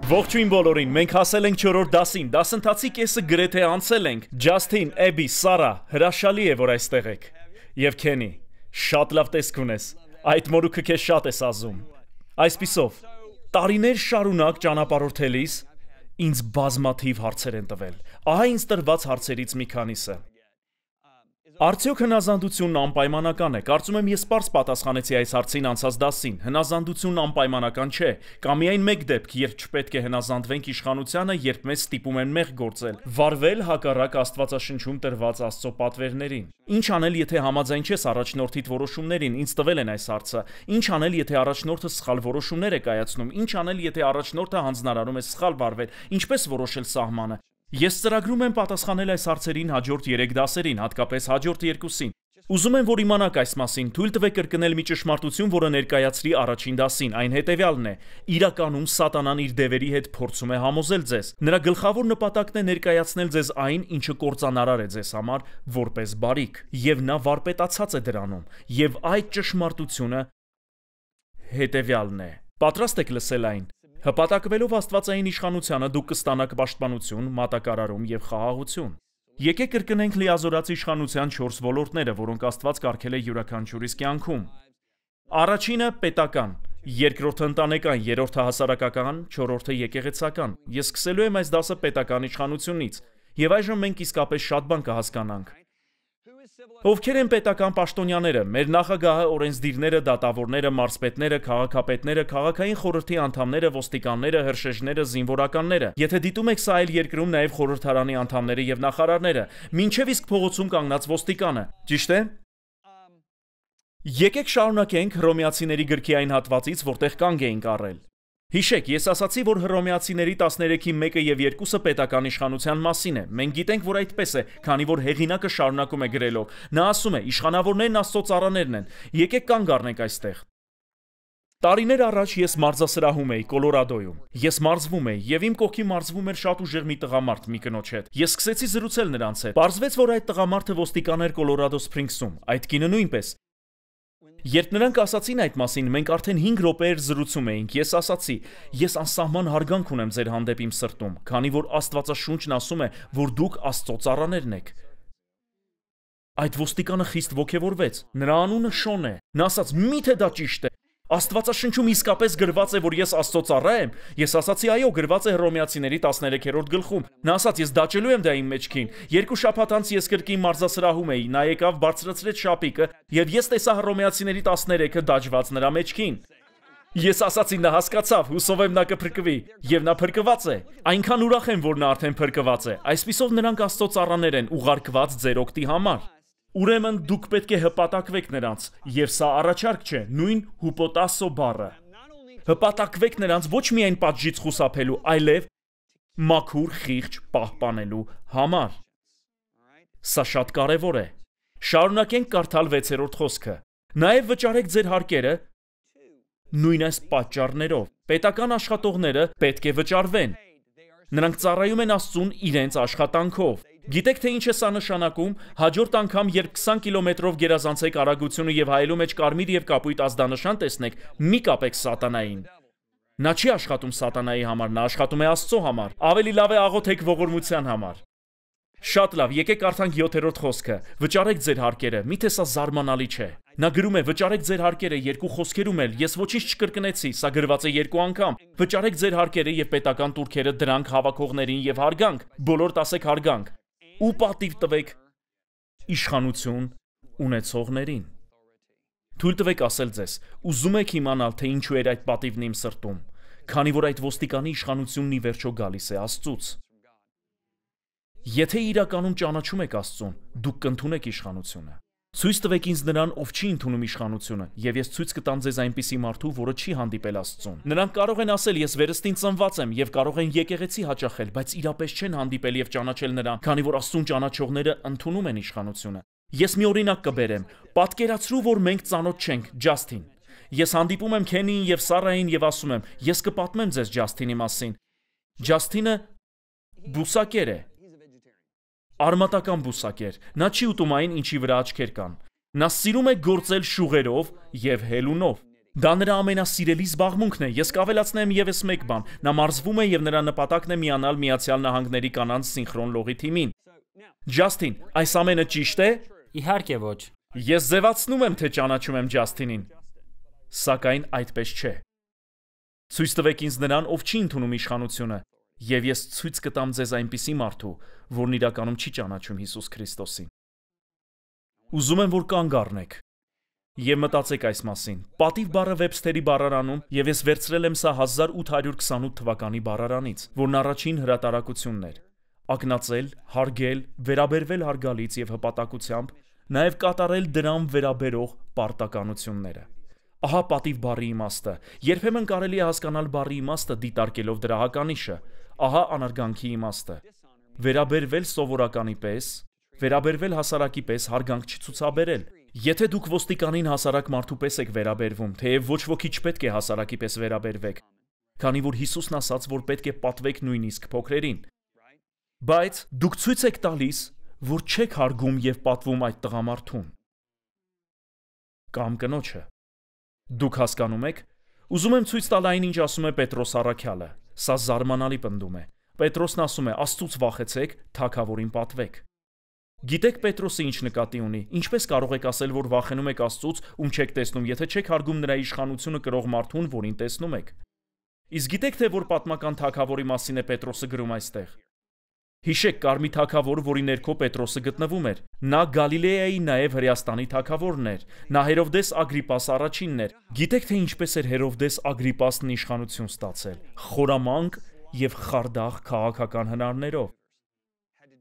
Ողջույն բոլորին, մենք հասել ենք 4-րդ դասին, դասընթացի կեսը գրեթե անցել ենք։ Ջասթին, Էբի, Սարա, հրաշալի է, որ այստեղ եք։ Եվ Քենի, շատ լավ տեսք ունես։ Այդ մորուքը քեզ շատ ես ազում։ Այսպիսով, տարիներ շարունակ ճանապարհորդելիս ինձ բազմաթիվ հարցեր են տվել։ Ահա ինձ տրված հարցերից մի քանիսը։ Արդյոք հնազանդությունն անպայմանական է։ Կարծում եմ ես պարզ պատասխանեցի այս հարցին անցած դասին։ Հնազանդությունն անպայմանական չէ։ Կա միայն մեկ դեպք, երբ չպետք է հնազանդվենք իշխանությանը, երբ մեզ ստիպում են մեղ գործել, վարվել հակառակ Աստվածաշնչում տրված Աստծո պատվերներին։ Ինչ անել, եթե համաձայն չես առաջնորդիդ որոշումներին։ Ինձ տվել են այս հարցը։ Ինչ անել, եթե առաջնորդը սխալ որոշումներ է կայացնում։ Ինչ անել, եթե առաջնորդը հանձնարարում է սխալ վարվել։ Ինչպես որոշել սահմանը։ Ես ծրագրում եմ պատասխանել այս հարցերին հաջորդ 3 դասերին, հատկապես հաջորդ 2-ին։ Ուզում եմ, որ իմանաք այս մասին, թույլ տվեք կրկնել մի ճշմարտություն, որը ներկայացրի առաջին դասին, այն հետևյալն է. իրականում սատանան իր դևերի հետ փորձում է համոզել ձեզ։ Նրա գլխավոր նպատակն է ներկայացնել ձեզ այն, ինչը կործանարար է ձեզ համար, որպես բարիք, եւ նա վարպետացած է դրանում, եւ այդ ճշմարտությունը հետևյալն է։ Պատրաստ եք լսել այն։ Հպատակվելով Աստվածային իշխանությանը դուք կստանաք պաշտպանություն, մատակարարում եւ խաղաղություն։ Եկեք կրկնենք լիազորած իշխանության 4 ոլորտները, որոնք Աստված կարգել է յուրաքանչյուրիս կյանքում։ Առաջինը պետական, երկրորդը ընտանեկան, երրորդը հասարակական, չորրորդը եկեղեցական։ Ես սկսելու եմ այս դասը պետական իշխանությունից, եւ այժմ մենք իսկապես շատ բան կհասկանանք։ Ովքեր են պետական պաշտոնյաները, մեր նախագահը, օրենսդիրները, դատավորները, մարզպետները, քաղաքապետները, քաղաքային խորհրդի անդամները, ոստիկանները, հրշեջները, զինվորականները։ Եթե դիտում եք սա այլ երկրում, նաև խորհրդարանի անդամները եւ նախարարները, մինչև իսկ փողոցում կանգնած ոստիկանը։ Ճիշտ է։ Եկեք շարունակենք Հռոմեացիների գրքի այն հատվածից, որտեղ կանգ էինք առել։ Հիշեք, ես ասացի, որ Հռոմեացիների 13-ի 1-ը եւ 2-ը պետական իշխանության մասին է։ Մենք գիտենք, որ այդպես է, քանի որ հեղինակը շարունակում է գրելով։ Նա ասում է. իշխանավորներն Աստծո ծառաներն են։ Եկեք կանգ առնենք այստեղ։ Տարիներ առաջ ես մարզասրահում էի Կոլորադոյում։ Ես մարզվում էի եւ իմ կողքի մարզվում էր շատ ուժեղ մի տղամարդ մի կնոջ հետ։ Ես սկսեցի զրուցել նրանց հետ։ Պարզվեց, որ այդ տղամարդը ոստիկան էր Կոլորադո Սփրինգսում, այդ կինը նույնպես։ Երբ նրանք ասացին այդ մասին, մենք արդեն 5 րոպեեր զրուցում էինք։ Ես ասացի. ես անսահման հարգանք ունեմ ձեր հանդեպ իմ սրտում, քանի որ Աստվածաշունչն ասում է, որ դուք Աստծո ծառաներն եք։ Այդ ոստիկանը խիստ ոգևորվեց։ Նրա անունը Շոն է։ Նա ասաց. միթե դա ճիշտ է։ Աստվածաշնչում իսկապես գրված է, որ ես Աստծո ծառա եմ։ Ես ասացի. այո, գրված է Հռոմեացիների 13-րդ գլխում։ Նա ասաց. ես դաջելու եմ դա իմ մեջքին։ 2 շաբաթ անց ես կրկին մարզասրահում էի, նա եկավ, բարձրացրեց շապիկը, եւ ես տեսա Հռոմեացիների 13-ը դաջված նրա մեջքին։ Ես ասացի. նա հասկացավ, հուսով եմ նա կփրկվի, եւ նա փրկված է։ Այնքան ուրախ եմ, որ նա արդեն փրկված է։ Այսպիսով նրանք Աստծո ծառաներ են, ուղարկված ձեր օգտի համար։ Ուրեմն դուք պետք է հպատակվեք նրանց, եւ սա առաջարկ չէ, նույն հուպոտասո բառը։ Հպատակվեք նրանց ոչ միայն պատժից խուսափելու, այլև մաքուր խիղճ պահպանելու համար։ Սա շատ կարևոր է։ Շարունակենք կարդալ 6-րդ խոսքը։ Նաեւ վճարեք ձեր հարկերը նույն այս պատճառներով։ Պետական աշխատողները պետք է վճարվեն։ Նրանք ծառայում են Աստծուն իրենց աշխատանքով։ Գիտեք թե ինչ է սա նշանակում։ Հաջորդ անգամ, երբ 20 կիլոմետրով գերազանցեք արագությունը եւ հայելու մեջ կարմիր եւ կապույտ ազդանշան տեսնեք, մի կապեք սատանային։ Նա չի աշխատում սատանայի համար, նա աշխատում է Աստծո համար։ Ավելի լավ է աղոթեք ողորմության համար։ Շատ լավ, եկեք կարդանք 7-րդ խոսքը։ Վճարեք ձեր հարկերը, միթե սա զարմանալի չէ։ Նա գրում է. վճարեք ձեր հարկերը 2 խոսքերում էլ, ես ոչինչ չկրկնեցի, սա գրված է 2 անգամ։ Վճարեք ձեր հարկերը եւ պետական տուրքերը դրանք հավաքողներին եւ հարգանք, բոլոր տասեք հարգանք։ Ու պատիվ տվեք իշխանություն ունեցողներին։ Թույլ տվեք ասել ձեզ, ուզում եք իմանալ, թե ինչու էր այդ պատիվն իմ սրտում, քանի որ այդ ոստիկանի իշխանությունն ի վերջո գալիս է Աստծուց։ Եթե իրականում ճանաչում եք Աստծուն, դուք կընդունեք իշխանությունը։ Ցույց տվեք ինձ նրան, ով չի ընդունում իշխանությունը, եւ ես ցույց կտամ ձեզ այնպիսի մարդու, որը չի հանդիպել Աստծուն։ Նրանք կարող են ասել. ես վերստին ծնված եմ եւ կարող են եկեղեցի հաճախել, բայց իրապես չեն հանդիպել եւ ճանաչել նրան, քանի որ Աստծուն ճանաչողները ընդունում են իշխանությունը։ Ես մի օրինակ կբերեմ։ Պատկերացրու, որ մենք ծանոթ չենք, Ջասթին։ Ես հանդիպում եմ Քենիին եւ Սարային եւ ասում եմ. ես կպատմեմ ձեզ Ջասթինի մասին։ Ջասթինը բուսակեր է։ Արմատական բուսակեր, նա չի ուտում այն, ինչի վրա աչքեր կան։ Նա սիրում է գործել շուղերով եւ հելունով։ Դա նրա ամենասիրելի զբաղմունքն է։ Ես կավելացնեմ եւս մեկ բան. նա մարզվում է եւ նրա նպատակն է միանալ Միացյալ Նահանգների կանանց սինխրոն լողի թիմին։ Ջասթին, այս ամենը ճիշտ է։ Իհարկե ոչ։ Ես ձևացնում եմ, թե ճանաչում եմ Ջասթինին։ Սակայն այդպես չէ։ Ցույց տվեք ինձ նրան, ով չի ընդունում իշխանությունը, եւ ես ցույց կտամ ձեզ այնպիսի մարդու, որն իրականում չի ճանաչում Հիսուս Քրիստոսին։ Ուզում եմ, որ կանգ առնեք եւ մտածեք այս մասին։ Պատիվ բառը Վեբստերի բառարանում, եւ ես վերցրել եմ սա 1828 թվականի բառարանից, որն առաջին հրատարակությունն էր։ Ակնածել, հարգել, վերաբերվել հարգալից եւ հպատակությամբ, նաեւ կատարել դրան վերաբերող պարտականությունները։ Ահա պատիվ բառի իմաստը։ Երբեմն կարելի է հասկանալ բառի իմաստը դիտարկելով դրա հականիշը։ Ահա անարգանքի իմաստը։ Վերաբերվել սովորականի պես, վերաբերվել հասարակի պես հարգանք չցուցաբերել։ Եթե դուք ոստիկանին հասարակ մարդու պես եք վերաբերվում, թեև ոչ ոքի չպետք է հասարակի պես վերաբերվեք, քանի որ Հիսուսն ասաց, որ պետք է պատվեք նույնիսկ փոքրերին։ Բայց դուք ցույց եք տալիս, որ չեք հարգում եւ պատվում այդ տղամարդուն կամ կնոջը։ Դուք հասկանում եք։ Ուզում եմ ցույց տալ այն, ինչ ասում է Պետրոս առաքյալը։ Սա զարմանալի պնդում է։ Պետրոսն ասում է. Աստծուց վախեցեք, թագավորին պատվեք։ Գիտեք Պետրոսը ինչ նկատի ունի։ Ինչպես կարող եք ասել, որ վախենում եք Աստծուց, ում չեք տեսնում, եթե չեք հարգում նրա իշխանությունը կրող մարդուն, որին տեսնում եք։ Իսկ գիտեք թե որ պատմական թագավորի մասին է Պետրոսը գրում այստեղ։ Հիշեք, կար մի թագավոր, որի ներքո Պետրոսը գտնվում էր։ Նա Գալիլեայի նաև Հրեաստանի թագավորն էր։ Նա Հերովդես Ագրիպաս առաջինն էր։ Գիտեք թե ինչպես էր Հերովդես Ագրիպասն իշխանություն ստացել։ Խորամանկ եւ խարդախ քաղաքական հնարներով։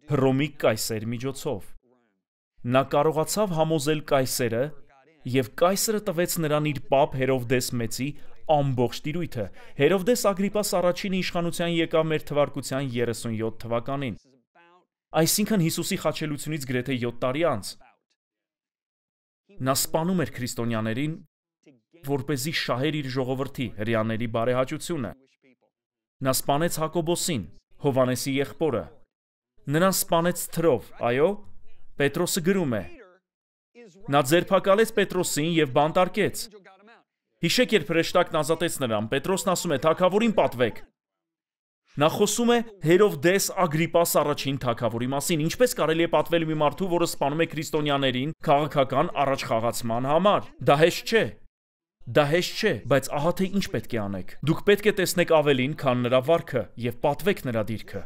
Հռոմի կայսեր միջոցով։ Նա կարողացավ համոզել կայսերը եւ կայսրը տվեց նրան իր պապ Հերովդես մեծի ամբողջ տիրույթը։ Հերովդես Ագրիպաս առաջինը իշխանության եկավ մեր թվարկության 37 թվականին։ Այսինքն Հիսուսի խաչելությունից գրեթե 7 տարի անց։ Նա սպանում էր քրիստոնյաներին, որպեսզի շահեր իր ժողովրդի հրեաների բարեհաճությունը։ Նա սպանեց Հակոբոսին, Հովանեսի եղբորը։ Նրան սպանեց թրով, այո, Պետրոսը գրում է։ Նա ձերբակալեց Պետրոսին եւ բանտարկեց։ Հիշեք, երբ հրեշտակն ազատեց նրան, Պետրոսն ասում է. թագավորին պատվեք։ Նա խոսում է Հերովդես Ագրիպաս առաջին թագավորի մասին։ Ինչպես կարելի է պատվել մի մարդու, որը սպանում է քրիստոնյաներին քաղաքական առաջխաղացման համար։ Դա հեշտ չէ։ Դա հեշտ չէ, բայց ահա թե ինչ պետք է անեք։ Դուք պետք է տեսնեք ավելին, քան նրա վարքը եւ պատվեք նրա դիրքը։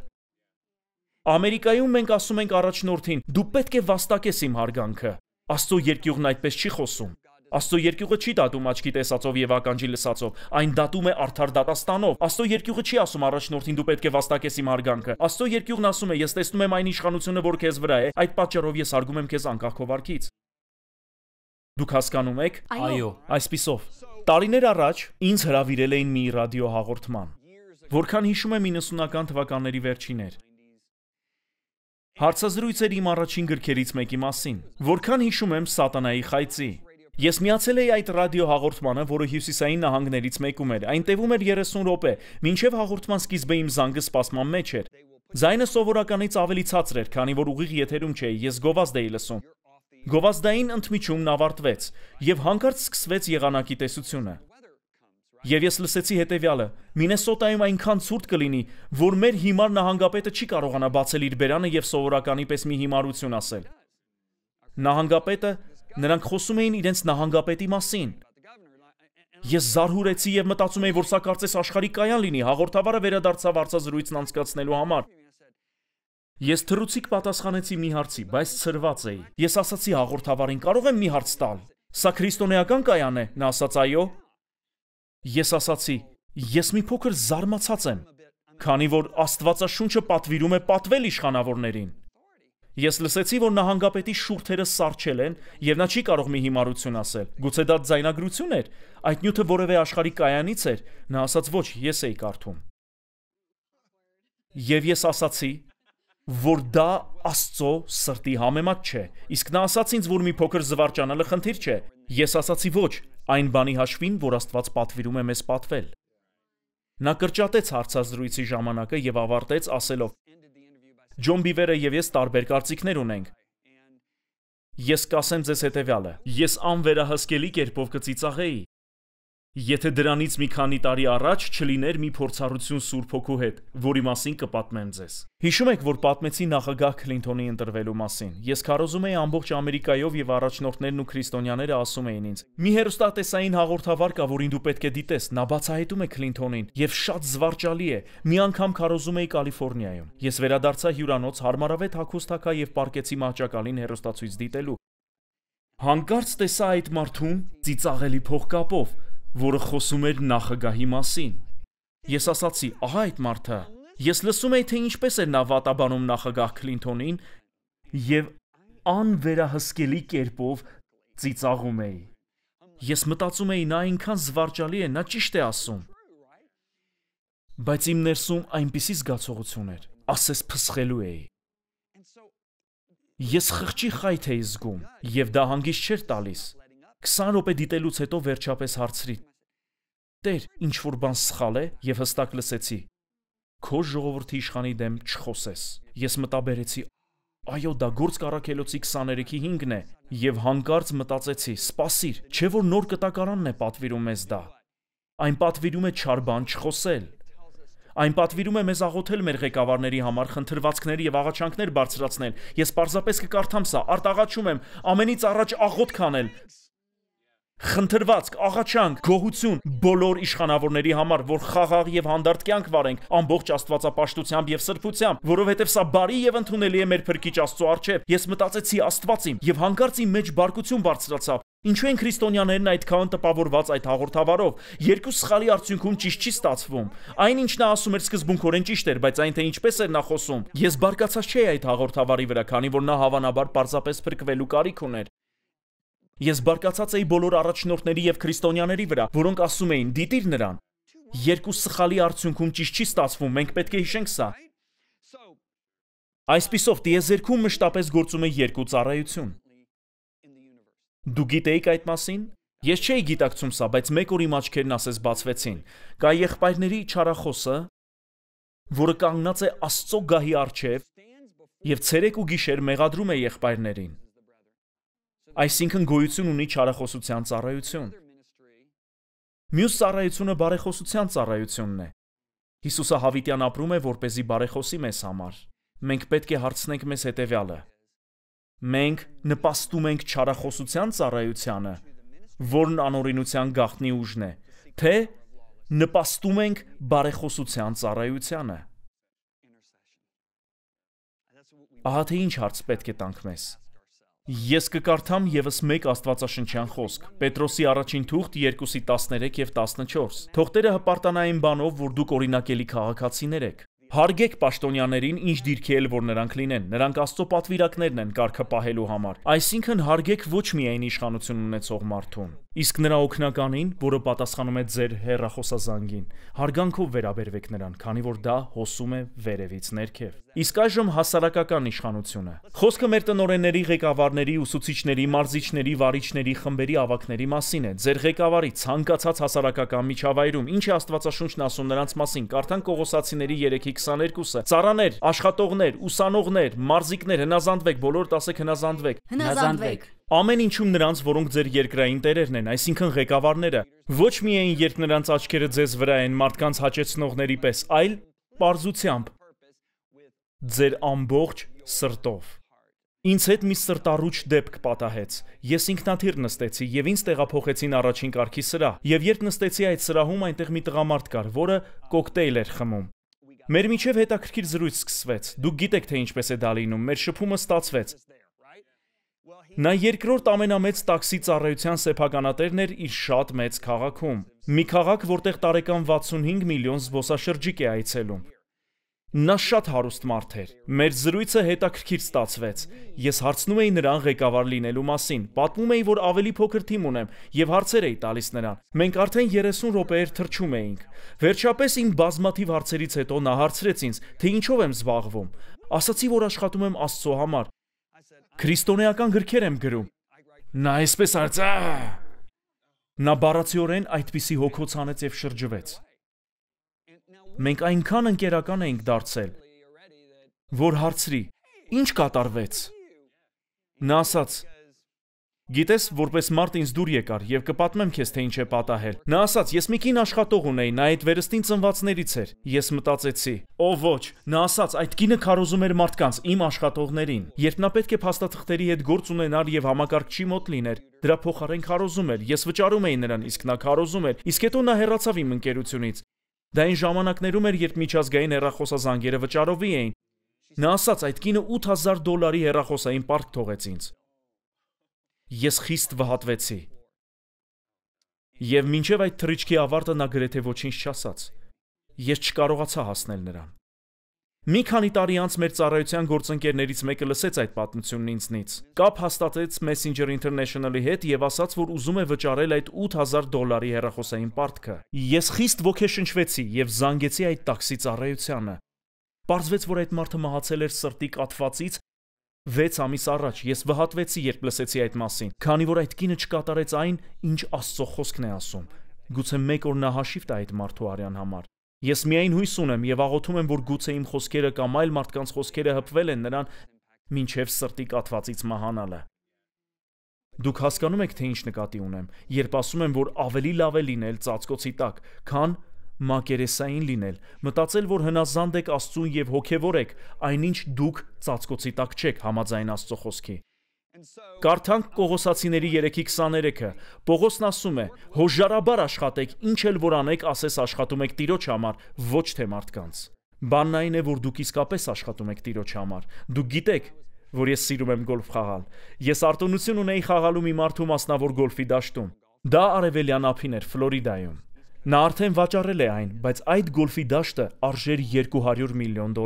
Ամերիկայում մենք ասում ենք առաջնորդին. դու պետք է վաստակես իմ հարգանքը։ Աստծո երկյուղն այդպես չի խոսում։ Աստծո երկյուղը չի դատում աչքի տեսածով եւ ականջի լսածով, այն դատում է արդար դատաստանով։ Աստծո երկյուղը չի ասում առաջնորդին դու պետք է վաստակես իմ հարգանքը։ Աստծո երկյուղն ասում է ես տեսնում եմ այն իշխանությունը, որ քեզ վրա է, այդ պատճառով ես հարգում եմ քեզ անկախ քո վարքից։ Դուք հասկանում եք։ Այո։ Այսպիսով, տարիներ առաջ ինձ հրավիրել էին մի ռադիո հաղորդման, որքան հիշում եմ 90-ական թվականների վերջիներ։ Հարցազրույց էր իմ առաջին գրքերից մեկի մասին, որքան հիշում եմ Սատանայի խայծի։ Ես միացել էի այդ ռադիո հաղորդմանը, որը հյուսիսային նահանգներից մեկում էր։ Այն տևում էր 30 րոպե, մինչև հաղորդման սկիզբը իմ զանգը սպասման մեջ էր։ Ձայնը սովորականից ավելի ցածր էր, քանի որ ուղիղ եթերում չէի, ես գովազդ էի լսում։ Գովազդային ընդմիջումն ավարտվեց, եւ հանկարծ սկսվեց եղանակի տեսությունը։ Եվ ես լսեցի հետևյալը. Մինեսոտայում այնքան ցուրտ կլինի, որ մեր հիմար նահանգապետը չի կարողանա բացել իր բերանը եւ սովորականի պես մի հիմարություն ասել։ Նահանգապետը, նրանք խոսում էին իրենց նահանգապետի մասին։ Ես զարհուրեցի եւ մտածում էի, որ սա կարծես աշխարհի կայան լինի, հաղորդավարը վերադարձավ հարցազրույցն անցկացնելու համար։ Ես թռուցիկ պատասխանեցի մի հարցի, բայց ցրված էի։ Ես ասացի հաղորդավարին, կարող եմ մի հարց տալ։ Սա քրիստոնեական կայան է, նա ասաց այո։ Ես ասացի, ես մի փոքր զարմացած եմ, քանի որ Աստվածաշունչը պատվիրում է պատվել իշխանավորներին։ Ես լսեցի, որ նահանգապետի շուրթերը սառչել են, եւ նա չի կարող մի հիմարություն ասել։ Գուցե դա ձայնագրություն էր, այդ նյութը որևէ աշխարհի կայանից էր։ Նա ասաց ոչ, ես էի կարդում։ Եվ ես ասացի, որ դա Աստծո սրտի համեմատ չէ, իսկ նա ասաց ինձ, որ մի փոքր զվարճանալը խնդիր չէ։ Ես ասացի ոչ, այն բանի հաշվին, որ Աստված պատվիրում է մեզ պատվել։ Նա կրճատեց հարցազրույցի ժամանակը եւ ավարտեց ասելով. Ջոն Բիվերը եւ ես տարբեր կարծիքներ ունենք։ Ես կասեմ ձեզ հետեւյալը. ես անվերահսկելի կերպով կծիծաղեի։ Եթե դրանից մի քանի տարի առաջ չլիներ մի փորձառություն Սուրբ Հոգու հետ, որի մասին կպատմեմ ձեզ։ Հիշում եք, որ պատմեցի նախագահ Քլինթոնի ընտրվելու մասին։ Ես քարոզում էի ամբողջ Ամերիկայով եւ առաջնորդներն ու քրիստոնյաները ասում էին ինձ. «Մի հեռուստատեսային հաղորդավար կա, որին դու պետք է դիտես, նա բացահայտում է Քլինթոնին եւ շատ զվարճալի է»։ Մի անգամ քարոզում էի Կալիֆոռնիայում։ Ես վերադարձա հյուրանոց, հարմարավետ հագուստ հագա եւ պառկեցի մահճակալին հեռուստացույց դիտելու։ Հանկարծ տեսա այդ մարդուն ծիծաղելի փողկապով, որը խոսում էր նախագահի մասին։ Ես ասացի, ահա այդ մարդը։ Ես լսում էի, թե ինչպես էր նա վատաբանում նախագահ Քլինթոնին եւ անվերահսկելի կերպով ծիծաղում էի։ Ես մտածում էի, նա այնքան զվարճալի է, նա ճիշտ է ասում։ Բայց իմ ներսում այնպիսի զգացողություն էր, ասես փսխելու էի։ Ես խղճի խայթ էի զգում եւ դա հանգիստ չէր տալիս։ 20 րոպե դիտելուց հետո վերջապես հարցրի. «Տեր, ինչ որ բան սխալ է» եւ հստակ լսեցի. «Քո ժողովրդի իշխանի դեմ չխոսես»։ Ես մտաբերեցի. այո, դա Գործք առաքելոցի 23-ի 5-ն է եւ հանկարծ մտածեցի. սպասիր, չէ որ նոր կտակարանն է պատվիրում մեզ դա։ Այն պատվիրում է չար բան չխոսել։ Այն պատվիրում է մեզ աղոթել մեր ղեկավարների համար, խնդրվածքներ եւ աղաչանքներ բարձրացնել։ Ես պարզապես կկարդամ սա, արտաղաչում եմ ամենից առաջ աղոթք անել։ Խնդրվածք, աղաչանք, գոհություն բոլոր իշխանավորների համար, որ խաղաղ եւ հանդարտ կյանք վարենք ամբողջ աստվածապաշտությամբ եւ սրբությամբ, որովհետեւ սա բարի եւ ընդունելի է մեր Փրկիչ Աստծո առջեւ։ Ես մտածեցի Աստված իմ եւ հանկարծ իմ մեջ բարկություն բարձրացավ։ Ինչու են քրիստոնյաներն այդքան տպավորված այդ հաղորդավարով։ Երկու սխալի արդյունքում ճիշտ չի ստացվում։ Այն ինչ նա ասում էր սկզբունքորեն ճիշտ էր, բայց այն թե ինչպես էր նա խոսում։ Ես բարկացած չէի այդ հաղորդավարի վրա, քանի որ նա հավանաբար պարզապես փրկվելու կարիք ուներ։ Ես բարկացած էի բոլոր առաջնորդների եւ քրիստոնյաների վրա, որոնք ասում էին՝ դիտիր նրան։ Երկու սխալի արդյունքում ճիշտ չի ստացվում, մենք պետք է հիշենք սա։ Այսպիսով տիեզերքում մշտապես գործում է երկու ծառայություն։ Դու գիտեիք այդ մասին։ Ես չէի գիտակցում սա, բայց մեկ օր իմ աչքերն ասես բացվեցին։ Կա եղբայրների չարախոսը, որը կանգնած է Աստծո գահի առջև եւ ցերեկ ու գիշեր մեղադրում է եղբայրներին։ Այսինքն գոյություն ունի չարախոսության ծառայություն։ Մյուս ծառայությունը բարեխոսության ծառայությունն է։ Հիսուսը հավիտյան ապրում է, որպեսզի բարեխոսի մեզ համար։ Մենք պետք է հարցնենք մեզ հետևյալը. մենք նպաստում ենք չարախոսության ծառայությանը, որն անօրինության գաղտնի ուժն է, թե նպաստում ենք բարեխոսության ծառայությանը։ Ահա թե ինչ հարց պետք է տանք մեզ։ Ես կկարդամ եւս մեկ աստվածաշնչյան խոսք, Պետրոսի առաջին թուղթ 2:13 եւ 14։ Թող Տերը հպարտանա այն բանով, որ դուք օրինակելի քաղաքացիներ եք։ Հարգեք պաշտոնյաներին, ինչ դիրքի էլ որ նրանք լինեն, նրանք Աստծո պատվիրակներն են կարգը պահելու համար։ Այսինքն հարգեք ոչ միայն իշխանություն ունեցող մարդուն, իսկ նրա օգնականին, որը պատասխանում է ձեր հեռախոսազանգին, հարգանքով վերաբերվեք նրան, քանի որ դա հոսում է վերևից ներքև։ Իսկ այժմ հասարակական իշխանությունը։ Խոսքը մեր տնօրենների, ղեկավարների, ուսուցիչների, մարզիչների, վարիչների, խմբերի ավագների մասին է։ Ձեր ղեկավարի ցանկացած հասարակական միջավայրում, ինչ է Աստվածաշունչն ասում նրանց մասին, կարդան Կողոսացիների 3:22-ը։ Ծառաներ, աշխատողներ, ուսանողներ, մարզիկներ, հնազանդվեք, բոլորդ ասեք հնազանդվեք։ Հնազանդվեք։ Ամեն ինչում նրանց, որոնք ձեր երկրային տերերն են, այսինքն ղեկավարները, ոչ միայն երբ նրանց աչքերը ձեզ վրա են մարդկանց հաճեցնողների պես, այլ պարզությամբ ձեր ամբողջ սրտով։ Ինձ հետ մի սրտառուչ դեպք պատահեց։ Ես ինքնաթիռ նստեցի եւ ինձ տեղափոխեցին առաջին կարգի սրահ, եւ երբ նստեցի այդ սրահում, այնտեղ մի տղամարդ կար, որը կոկտեյլ էր խմում։ Մեր միջև հետաքրքիր զրույց սկսվեց։ Դուք գիտեք, թե ինչպես է դա լինում, մեր շփումը ստացվեց։ Նա երկրորդ ամենամեծ տաքսի ծառայության սեփականատերն էր իր շատ մեծ քաղաքում։ Մի քաղաք, որտեղ տարեկան 65 միլիոն զբոսաշրջիկ է այցելում։ Նա շատ հարուստ մարդ էր։ Մեր զրույցը հետաքրքիր ստացվեց։ Ես հարցնում էի նրան ղեկավար լինելու մասին, պատմում էի, որ ավելի փոքր թիմ ունեմ եւ հարցեր էի տալիս նրան։ Մենք արդեն 30 րոպեեր թռչում էինք։ Վերջապես իմ բազմաթիվ հարցերից հետո նա հարցրեց ինձ, թե ինչով եմ զբաղվում։ Ասացի, որ աշխատում եմ Աստծո համար։ Քրիստոնեական գրքեր եմ գրում։ Նա այսպես արծա։ Նա բառացիորեն այդպիսի հոգոց հանեց եւ շրջվեց։ Մենք այնքան ընկերական էինք դարձել, որ հարցրի. ինչ կատարվեց։ Նա ասաց. Գիտես, որպես մարդ ինձ դուր եկար եւ կպատմեմ քեզ թե ինչ է պատահել։ Նա ասաց, ես մի կին աշխատող ունեի, նա այդ վերստին ծնվածներից էր։ Ես մտածեցի, «Ո ոչ», նա ասաց, այդ կինը քարոզում էր մարդկանց, իմ աշխատողներին։ Երբ նա պետք է փաստաթղթերի հետ գործ ունենար եւ համակարգչի մոտ լիներ, դրա փոխարեն քարոզում էր։ Ես վճարում էի նրան, իսկ նա քարոզում էր։ Իսկ հետո նա հեռացավ իմ ընկերությունից։ Դա այն ժամանակներում էր, երբ միջազգային հեռախոսազանգերը վճարովի էին։ Նա ասաց, այդ կինը $8,000 հեռախոսային պարկ թողեց ինձ։ Ես խիստ վհատվեցի։ Եվ մինչև այդ թռիչքի ավարտը նա գրեթե ոչինչ չասաց։ Ես չկարողացա հասնել նրան։ Մի քանի տարի անց մեր ծառայության գործընկերներից մեկը լսեց այդ պատմությունն ինձնից։ Կապ հաստատեց Messenger International-ի հետ եւ ասաց, որ ուզում է վճարել այդ $8,000 հեռախոսային պարտքը։ Ես խիստ ոգեշնչվեցի եւ զանգեցի այդ տաքսի ծառայությանը։ Պարզվեց, որ այդ մարդը մահացել էր սրտի կաթվածից 6 ամիս առաջ։ Ես վհատվեցի, երբ լսեցի այդ մասին, քանի որ այդ կինը չկատարեց այն, ինչ Աստծո խոսքն է ասում։ Գուցե մեկ օր նա հաշիվ տա այդ մարդու արյան համար։ Ես միայն հույս ունեմ եւ աղոթում եմ, որ գուցե իմ խոսքերը կամ այլ մարդկանց խոսքերը հպվել են նրան մինչև սրտի կաթվածից մահանալը։ Դուք հասկանում եք, թե ինչ նկատի ունեմ, երբ ասում եմ, որ ավելի լավ է լինել ծածկոցի տակ, քան մակերեսային լինել, մտածել, որ հնազանդ եք Աստծուն եւ հոգեվոր եք, այնինչ դուք ծածկոցի տակ չեք համաձայն Աստծո խոսքի։ Կարդանք Կողոսացիների 3:23-ը։ Պողոսն ասում է. հոժարաբար աշխատեք, ինչ էլ որ անեք, ասես աշխատում եք Տիրոջ համար, ոչ թե մարդկանց։ Բանն այն է, որ դուք իսկապես աշխատում եք Տիրոջ համար։ Դուք գիտեք, որ ես սիրում եմ գոլֆ խաղալ։ Ես արտոնություն ունեի խաղալու մի մարդու մասնավոր գոլֆի դաշտում։ Դա արևելյան ափին էր, Ֆլորիդայում։ Նա արդեն վաճառել է այն, բայց այդ գոլֆի դաշտը արժեր $200 միլիոն։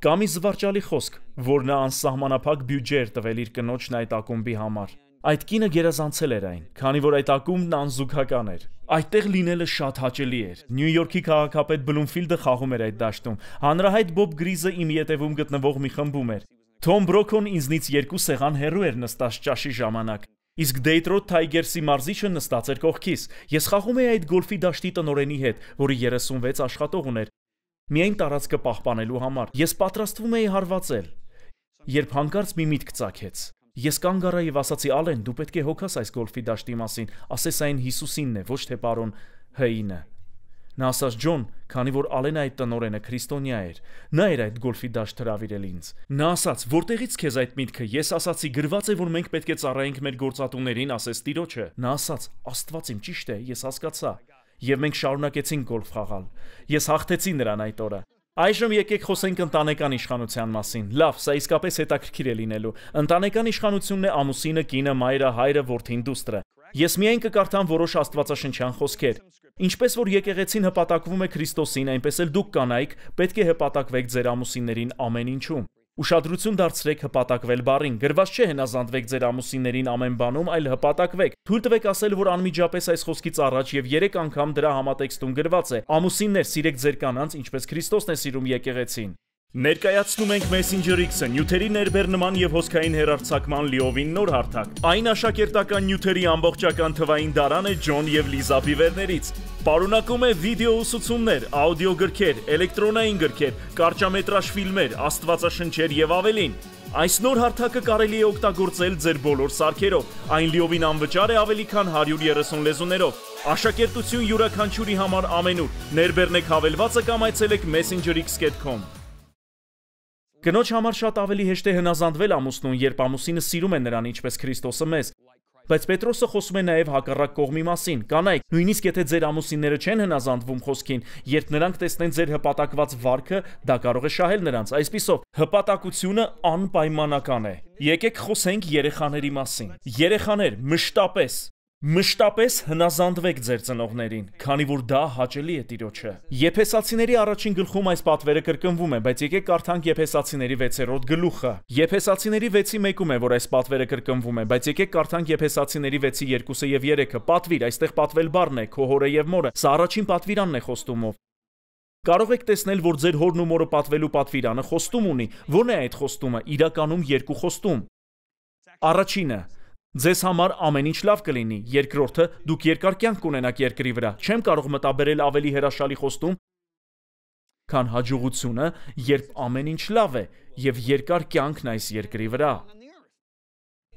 Կա մի զվարճալի խոսք, որ նա անսահմանափակ բյուջե էր տվել իր կնոջն այդ ակումբի համար։ Այդ կինը գերազանցել էր այն, քանի որ այդ ակումբն անզուգական էր։ Այդտեղ լինելը շատ հաճելի էր։ Նյու Յորքի քաղաքապետ Բլումֆիլդը խաղում էր այդ դաշտում։ Հանրահայտ Բոբ Գրիզը իմ ետևում գտնվող մի խմբում էր։ Թոմ Բրոքոն ինձնից 2 սեղան հեռու էր նստած ճաշի ժամանակ։ Իսկ Դեյտրոթ Թայգերսի մարզիչը նստած էր կողքիս։ Ես խաղում էի այդ գոլֆի դաշտի տնօրենի հետ, որը 36 աշխատող ուներ, միայն տարածքը պահպանելու համար։ Ես պատրաստվում էի հարվածել, երբ հանկարծ մի միտք ծագեց։ Ես կանգ առա եւ ասացի. «Ալեն, դու պետք է հոգաս այս գոլֆի դաշտի մասին, ասես այն Հիսուսինն է, ոչ թե պարոն Հ-ինը»։ Նա ասաց. «Ջոն, քանի որ Ալենը այդ տնօրենը քրիստոնյա էր, նա էր այդ գոլֆի դաշտ հրավիրել ինձ»։ Նա ասաց. «Որտեղից քեզ այդ միտքը»։ Ես ասացի. «Գրված է, որ մենք պետք է ծառայենք մեր գործատուներին, ասես Տիրոջը»։ Նա ասաց. «Աստված իմ, ճիշտ է, ես հասկացա»։ Եվ մենք շարունակեցինք գոլֆ խաղալ։ Ես հաղթեցի նրան այդ օրը։ Այժմ եկեք խոսենք ընտանեկան իշխանության մասին։ Լավ, սա իսկապես հետաքրքիր է լինելու։ Ընտանեկան իշխանությունն է ամուսինը, կինը, մայրը, հայրը, որդին, դուստրը։ Ես միայն կկարդամ որոշ աստվածաշնչյան խոսքեր։ Ինչպես որ եկեղեցին հպատակվում է Քրիստոսին, այնպես էլ դուք կանայք պետք է հպատակվեք ձեր ամուսիններին ամեն ինչում։ Ուշադրություն դարձրեք հպատակվել բառին։ Գրված չէ հնազանդվեք ձեր ամուսիններին ամեն բանում, այլ հպատակվեք։ Թույլ տվեք ասել, որ անմիջապես այս խոսքից առաջ եւ 3 անգամ դրա համատեքստում գրված է. ամուսիններ, սիրեք ձեր կանանց, ինչպես Քրիստոսն է սիրում եկեղեցին։ Ներկայացնում ենք Messenger X-ը, նյութերի ներբեռնման եւ հոսքային հեռարձակման լիովին նոր հարթակ։ Այն աշակերտական նյութերի ամբողջական թվային դարան է Ջոն եւ Լիզա Բիվերներից։ Պարունակում է վիդեո ուսուցումներ, աուդիո գրքեր, էլեկտրոնային գրքեր, կարճամետրաժ ֆիլմեր, աստվածաշնչեր եւ ավելին։ Այս նոր հարթակը կարելի է օգտագործել ձեր բոլոր սարքերով։ Այն լիովին անվճար է ավելի քան 130 լեզուներով։ Աշակերտություն յուրաքանչյուրի համար ամենուր։ Ներբեռնեք հավելվածը կամ այցելեք messengerx.com։ Կնոջ համար շատ ավելի հեշտ է հնազանդվել ամուսնուն, երբ ամուսինը սիրում է նրան ինչպես Քրիստոսը մեզ։ Բայց Պետրոսը խոսում է նաև հակառակ կողմի մասին։ Կանայք, նույնիսկ եթե ձեր ամուսինները չեն հնազանդվում խոսքին, երբ նրանք տեսնեն ձեր հպատակված վարքը, դա կարող է շահել նրանց։ Այսպիսով, հպատակությունը անպայմանական է։ Եկեք խոսենք երեխաների մասին։ Երեխաներ, մշտապես հնազանդվեք ձեր ծնողներին, քանի որ դա հաճելի է Տիրոջը։ Եփեսացիների առաջին գլխում այս պատվերը կրկնվում է, բայց եկեք կարդանք Եփեսացիների 6-րդ գլուխը։ Եփեսացիների 6:1-ում է, որ այս պատվերը կրկնվում է, բայց եկեք կարդանք Եփեսացիների 6:2 եւ 3-ը։ Պատվիր, այստեղ պատվել բառն է, քո հորը եւ մորը։ Սա առաջին պատվիրանն է խոստումով։ Կարող եք տեսնել, որ ձեր հորն ու մորը պատվելու պատվիրանը խոստում ունի։ Ո՞րն է այդ խոստումը։ Իրականում 2 խոստում։ Առաջինը. ձեզ համար ամեն ինչ լավ կլինի։ Երկրորդը, դուք երկար կյանք կունենաք երկրի վրա։ Չեմ կարող մտաբերել ավելի հրաշալի խոստում, քան հաջողությունը, երբ ամեն ինչ լավ է եւ երկար կյանքն այս երկրի վրա։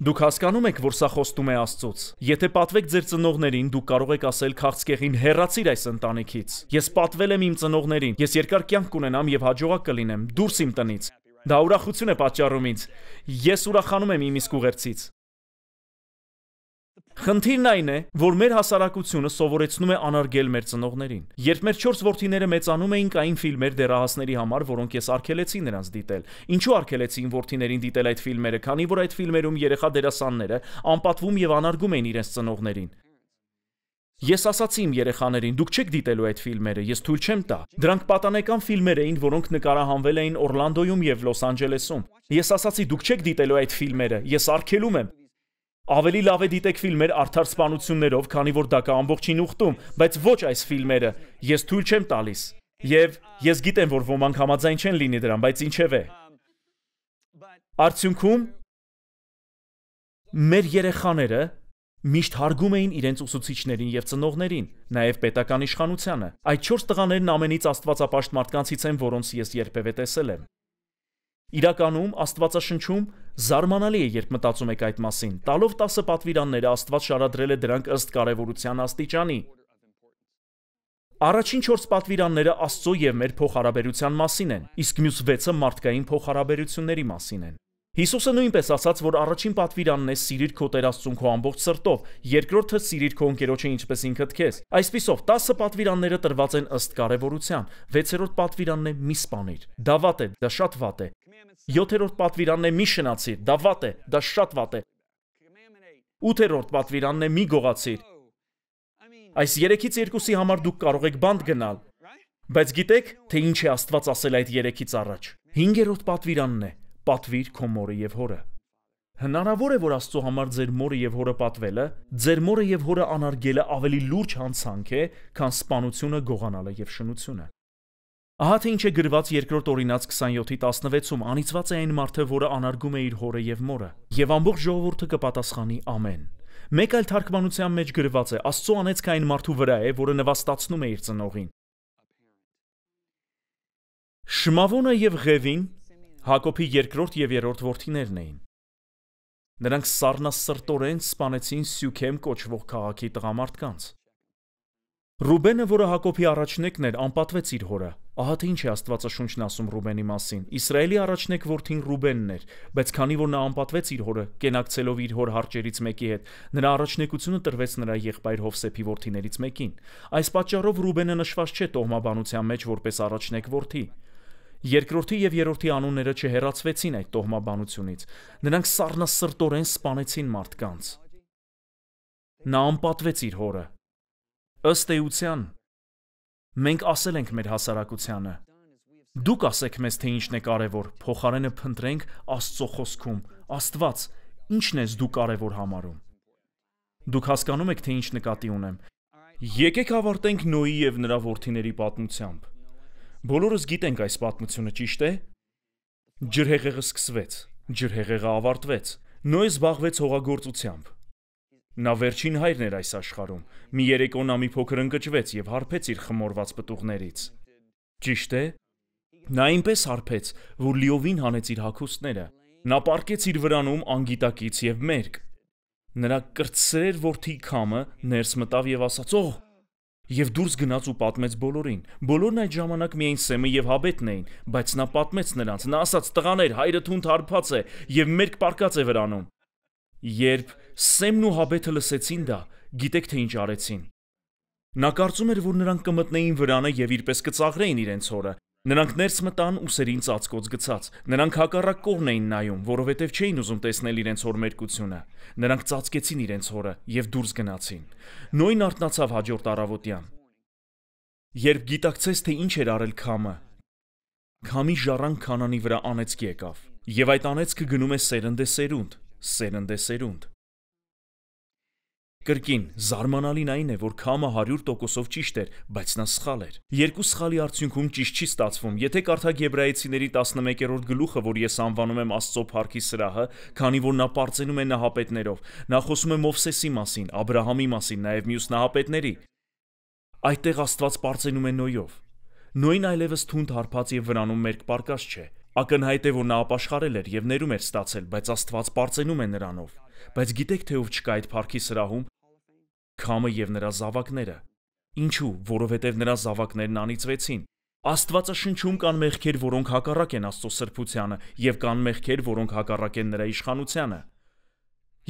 Դուք հասկանում եք, որ սա խոստում է Աստծոց։ Եթե պատվեք ձեր ծնողներին, դուք կարող եք ասել քաղցկեղին հեռացիր այս ընտանիքից։ Ես պատվել եմ իմ ծնողներին, ես երկար կյանք կունենամ եւ հաջողակ կլինեմ, դուրս իմ տնից։ Դա ուրախություն է պատճառում ինձ։ Ես ուրախանում եմ իմ իսկ ուղերձից։ Խնդիրն այն է, որ մեր հասարակությունը սովորեցնում է անարգել մեր ծնողներին։ Երբ մեր 4 որդիները մեծանում էին, կային ֆիլմեր դեռահասների համար, որոնք ես արգելեցի նրանց դիտել։ Ինչու արգելեցին որդիներին դիտել այդ ֆիլմերը, քանի որ այդ ֆիլմերում երեխա դերասանները անպատվում եւ անարգում էին իրենց ծնողներին։ Ես ասացի իմ երեխաներին, դուք չեք դիտելու այդ ֆիլմերը, ես թույլ չեմ տա։ Դրանք պատանեկան ֆիլմեր էին, որոնք նկարահանվել էին Օրլանդոյում եւ Լոս Անջելեսում։ Ես ասացի, դուք չեք դիտելու այդ ֆիլմերը, ես արգելում եմ։ Ավելի լավ է դիտեք ֆիլմեր արդար սպանություններով, քանի որ դա կա ամբողջին ուխտում, բայց ոչ այս ֆիլմերը, ես թույլ չեմ տալիս։ Եվ ես գիտեմ, որ ոմանք համաձայն չեն լինի դրան, բայց ինչևէ։ Արդյունքում մեր երեխաները միշտ հարգում էին իրենց ուսուցիչներին եւ ծնողներին, նաեւ պետական իշխանությանը։ Այդ 4 տղաներն ամենից աստվածապաշտ մարդկանցից են, որոնց ես երբևէ տեսել եմ։ Իրականում Աստվածաշնչում զարմանալի է, երբ մտածում եք այդ մասին։ Տալով 10 պատվիրանները Աստված շարադրել է դրանք ըստ կարևորության աստիճանի։ Առաջին 4 պատվիրանները Աստծո եւ մեր փոխհարաբերության մասին են, իսկ մյուս 6-ը մարդկային փոխհարաբերությունների մասին են։ Հիսուսը նույնպես ասաց, որ առաջին պատվիրանն է սիրիր քո Տեր Աստծուն քո ամբողջ սրտով, երկրորդը սիրիր քո ընկերոջը ինչպես ինքդ քեզ։ Այսպիսով 10 պատվիրանները տրված են ըստ կարևորության։ 6-րդ պատվիրանն է՝ մի սպանիր։ Դա վատ է, դա շատ վատ է։ 7-րդ պատվիրանն է՝ մի շնացիր, դա վատ է, դա շատ վատ է։ 8-րդ պատվիրանն է՝ մի գողացիր։ Այս 3-ից 2-ի համար դուք կարող եք բանտ գնալ, բայց գիտեք, թե ինչ է Աստված ասել այդ 3-ից առաջ։ 5-րդ պատվիրանն է՝ պատվիր քո մորը եւ հորը։ Հնարավոր է, որ Աստծո համար ձեր մորը եւ հորը պատվելը, ձեր մորը եւ հորը անարգելը ավելի լուրջ հանցանք է, քան սպանությունը, գողանալը եւ շնությունը։ Ահա թե ինչ է գրված 2-րդ Օրինաց 27:16-ում. անիծված է այն մարդը, որը անարգում է իր հորը եւ մորը, եւ ամբողջ ժողովուրդը կպատասխանի ամեն։ Մեկ այլ թարգմանության մեջ գրված է. Աստծո անեծքը այն մարդու վրա է, որը նվաստացնում է իր ծնողին։ Շմավոնը եւ Ղևին Հակոբի 2-րդ եւ 3-րդ որդիներն էին։ Նրանք սառնասրտորեն սպանեցին Սյուքեմ կոչվող քաղաքի տղամարդկանց։ Ռուբենը, որը Հակոբի առաջնեկն էր, անպատվեց իր հորը։ Ահա թե ինչ է Աստվածաշունչն ասում Ռուբենի մասին։ Իսրայելի առաջնեկ որդին Ռուբենն էր, բայց քանի որ նա անպատվեց իր հորը, կենակցելով իր հոր հարճերից մեկի հետ, նրա առաջնեկությունը տրվեց նրա եղբայր Հովսեփի որդիներից մեկին։ Այս պատճառով Ռուբենը նշված չէ տոհմաբանության մեջ որպես առաջնեկ որդի։ Երկրորդի եւ երրորդի անունները չհեռացվեցին այդ տոհմաբանությունից։ Նրանք սառնասրտորեն սպանեցին մարդկանց։ Նա անպատվեց իր հորը։ Ըստ էության, մենք ասել ենք մեր հասարակությանը. դուք ասեք մեզ, թե ինչն է կարևոր, փոխարենը փնտրենք Աստծո խոսքում, Աստված, ինչն ես դու կարևոր համարում։ Դուք հասկանում եք, թե ինչ նկատի ունեմ։ Եկեք ավարտենք Նոյի եւ նրա որդիների պատմությամբ։ Բոլորս գիտենք այս պատմությունը, ճիշտ է։ Ջրհեղեղը սկսվեց, ջրհեղեղը ավարտվեց, Նոյը զբաղվեց հողագործությամբ։ Նա վերջին հայրն էր այս աշխարհում։ Մի երեկո նա մի փոքր ընկճվեց եւ հարբեց իր խմորված պտուղներից։ Ճիշտ է։ Նա այնպես հարբեց, որ լիովին հանեց իր հագուստները։ Նա պառկեց իր վրանում անգիտակից եւ մերկ։ Նրա կրտսեր որդի քամը ներս մտավ եւ ասաց. «Օ՜» եւ դուրս գնաց ու պատմեց բոլորին։ Բոլորն այդ ժամանակ միայն Սեմը եւ Հաբետն էին, բայց նա պատմեց նրանց։ Նա ասաց. «Տղաներ, հայրդ հունդ հարբած է եւ մերկ պառկած է վրանում»։ Երբ Սեմն ու Հաբետը լսեցին դա, գիտեք թե ինչ արեցին։ Նա կարծում էր, որ նրանք կմտնեին վրանը եւ իրպես կծաղրեին իրենց հորը։ Նրանք ներս մտան ուսերին ծածկոց գցած։ Նրանք հակառակ կողմն էին նայում, որովհետեւ չէին ուզում տեսնել իրենց հոր մերկությունը։ Նրանք ծածկեցին իրենց հորը եւ դուրս գնացին։ Նոյն արթնացավ հաջորդ առավոտյան։ Երբ գիտակցեց, թե ինչ էր արել քամը, քամի ժառանգ քանանի վրա անեծք եկավ, եւ այդ անեծքը գնում է սերնդեսերունդ, սերնդեսերունդ։ Կրկին, զարմանալին այն է, որ քամը 100%-ով ճիշտ էր, բայց նա սխալ էր։ Երկու սխալի արդյունքում ճիշտ չի ստացվում։ Եթե կարդաք Եբրայեցիների 11-րդ գլուխը, որ ես անվանում եմ Աստծո փառքի սրահը, քանի որ նա պարծենում է նահապետներով, նա խոսում է Մովսեսի մասին, Աբրահամի մասին, նաև մյուս նահապետների։ Այդտեղ Աստված պարծենում է Նոյով։ Նոյն այլևս թունդ հարբած եւ վրանում մերկ պարկած չէ։ Ակնհայտ է, որ նա ապաշխարել էր եւ ներում էր ստացել, բայց Աստված պարծենում է նրանով։ Բայց գիտեք թե ով չկա այդ փառքի սրահում։ Քամը եւ նրա զավակները։ Ինչու՞, որովհետեւ նրա զավակներն անիծվեցին։ Աստվածաշնչում կան մեղքեր, որոնք հակառակ են Աստծո սրբությանը, եւ կան մեղքեր, որոնք հակառակ են նրա իշխանությանը։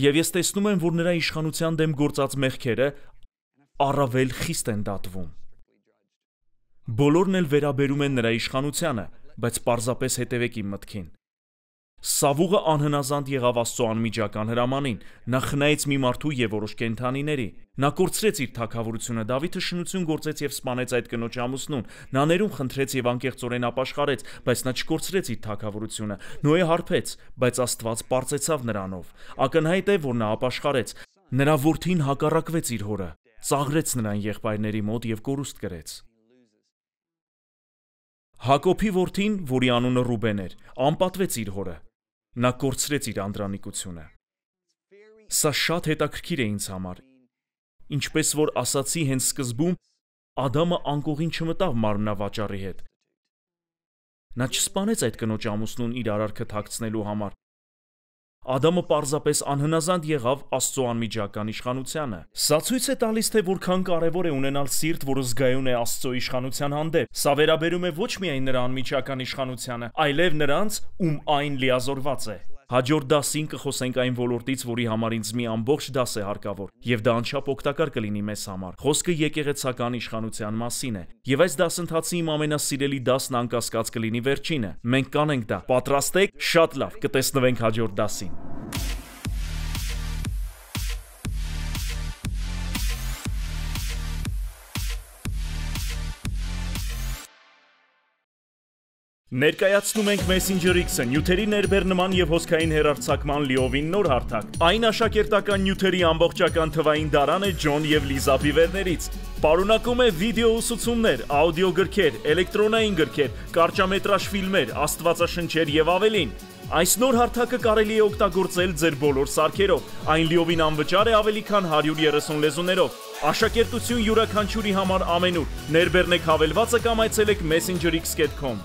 Եվ ես տեսնում եմ, որ նրա իշխանության դեմ գործած մեղքերը առավել խիստ են դատվում։ Բոլորն էլ վերաբերում են նրա իշխանությանը, բայց պարզապես հետևեք իմ մտքին։ Սավուղը անհնազանդ եղավ Աստծո անմիջական հրամանին, նա խնայեց մի մարդու եւ որոշ կենդանիների։ Նա կորցրեց իր թագավորությունը, Դավիթը շնություն գործեց եւ սպանեց այդ կնոջ ամուսնուն։ Նա ներում խնդրեց եւ անկեղծորեն ապաշխարեց, բայց նա չկորցրեց իր թագավորությունը։ Նոյը հարբեց, բայց Աստված պարծեցավ նրանով։ Ակնհայտ է, որ նա ապաշխարեց։ Նրա որդին հակառակվեց իր հորը, ծաղրեց նրան եղբայրների մոտ եւ կորուստ կրեց։ Հակոբի որդին, որի անունը Ռուբեն էր, անպատվեց իր հորը։ Նա կորցրեց իր անդրանիկությունը։ Սա շատ հետաքրքիր է ինձ համար։ Ինչպես որ ասացի հենց սկզբում, Ադամը անկողին չմտավ մարմնավաճառի հետ։ Նա չսպանեց այդ կնոջ ամուսնուն իր արարքը թաքցնելու համար։ Ադամը պարզապես անհնազանդ եղավ Աստծո անմիջական իշխանությանը։ Սա ցույց է տալիս, թե որքան կարևոր է ունենալ սիրտ, որը զգայուն է Աստծո իշխանության հանդեպ։ Սա վերաբերում է ոչ միայն նրա անմիջական իշխանությանը, այլև նրանց, ում այն լիազորված է։ Հաջորդ դասին կխոսենք այն ոլորտից, որի համար ինձ մի ամբողջ դաս է հարկավոր, եւ դա անչափ օգտակար կլինի մեզ համար։ Խոսքը եկեղեցական իշխանության մասին է, եւ այս դասընթացի իմ ամենասիրելի դասն անկասկած կլինի վերջինը։ Մենք կանենք դա։ Պատրաստ եք։ Շատ լավ, կտեսնվենք հաջորդ դասին։ Ներկայացնում ենք Messenger X-ը, նյութերի ներբեռնման եւ հոսքային հեռարձակման լիովին նոր հարթակ։ Այն աշակերտական նյութերի ամբողջական թվային դարան է Ջոն եւ Լիզա Բիվերներից։ Պարունակում է վիդեո ուսուցումներ, աուդիո գրքեր, էլեկտրոնային գրքեր, կարճամետրաժ ֆիլմեր, աստվածաշնչեր եւ ավելին։ Այս նոր հարթակը կարելի է օգտագործել ձեր բոլոր սարքերով։ Այն լիովին անվճար է ավելի քան 130 լեզուներով։ Աշակերտություն յուրաքանչյուրի համար ամենուր։ Ներբեռնեք հավելվածը կամ այցելեք messengerx.com։